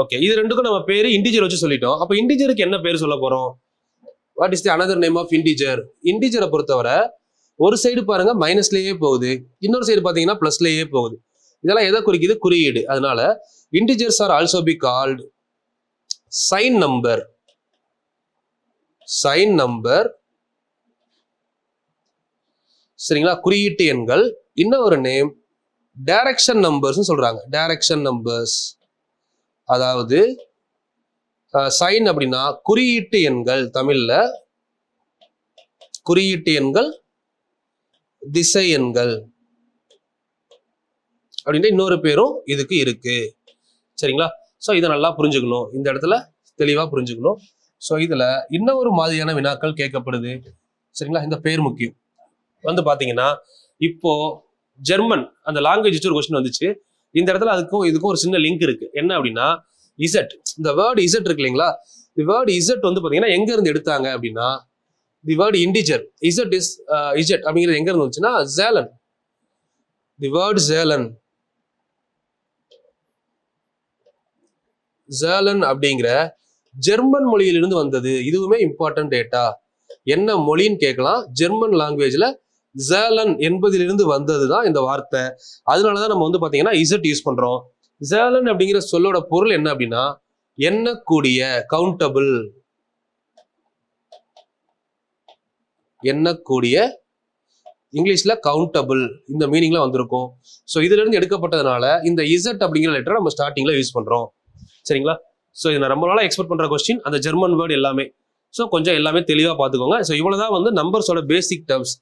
Okay, இது ரெண்டுக்கும் நம்ம பேரு இன்டிஜர் வச்சு சொல்லிட்டோம். அப்ப இன்டிஜருக்கு என்ன பேர் சொல்ல போறோம்? What is the another name of integer? இன்டிஜரை பொறுத்தவரை ஒரு சைடு பாருங்க மைனஸ்லயே போகுது, இன்னொரு சைடு பாத்தீங்கன்னா பிளஸ்லயே போகுது. இதெல்லாம் எதை குறிக்குது? குறியீடு. அதனால integers are also be called sign number. சரிங்களா? குறியீட்டு எண்கள். இன்னும் ஒரு நேம் டைரக்ஷன் நம்பர்ஸ் சொல்றாங்க. டைரக்ஷன் நம்பர்ஸ், அதாவது சைன் அப்படின்னா குறியீட்டு எண்கள், தமிழ்ல குறியீட்டு எண்கள், திசை எண்கள் அப்படின்ற இன்னொரு பேரும் இதுக்கு இருக்கு. சரிங்களா? ஸோ இதை நல்லா புரிஞ்சுக்கணும், இந்த இடத்துல தெளிவா புரிஞ்சுக்கணும். ஸோ இதுல இன்னொரு மாதிரியான வினாக்கள் கேட்கப்படுது. சரிங்களா? இந்த பேர் முக்கியம். வந்து பாத்தீங்கன்னா இப்போ ஜெர்மன் அந்த லாங்குவேஜ் வச்சு ஒரு கொஸ்டின் வந்துச்சு. இந்த இடத்துல அதுக்கும் இதுக்கும் ஒரு சின்ன லிங்க் இருக்கு. என்ன அப்படின்னா இசட், இந்த வேர்டு இசட் இருக்கு இல்லைங்களா? தி வேர்டு இசட் வந்து பாத்தீங்கன்னா எங்க இருந்து எடுத்தாங்க அப்படின்னா தி word integer Z is Z அப்படிங்கிறது எங்க இருந்து வந்துச்சுன்னா ஜேலன். தி வேர்டு ஜேலன் அப்படிங்கிற ஜெர்மன் மொழியிலிருந்து வந்தது. இதுவுமே இம்பார்ட்டன்ட் டேட்டா. என்ன மொழின்னு கேட்கலாம். ஜெர்மன் லாங்குவேஜ்ல ஜேலன் என்பதிலிருந்து வந்ததுதான் இந்த வார்த்தை. அதனாலதான் நம்ம வந்து பாத்தீங்கன்னா இசட் யூஸ் பண்றோம். ஜேலன் அப்படிங்கிற சொல்லோட பொருள் என்ன அப்படின்னா எண்ணக்கூடிய, கவுண்டபிள், எண்ணக்கூடிய, இங்கிலீஷ்ல கவுண்டபிள், இந்த மீனிங்ல வந்திருக்கும். ஸோ இதுல இருந்து எடுக்கப்பட்டதுனால இந்த இசட் அப்படிங்கிற லெட்டரை நம்ம ஸ்டார்டிங்ல யூஸ் பண்றோம். சரிங்களா? ஸோ இது நான் ரொம்ப நாளா எக்ஸ்பெக்ட் பண்ற கொஸ்டின், அந்த ஜெர்மன் வேர்டு எல்லாமே. ஸோ கொஞ்சம் எல்லாமே தெளிவா பார்த்துக்கோங்க. ஸோ இவ்வளவுதான் வந்து நம்பர்ஸோட பேசிக் டேர்ம்ஸ்.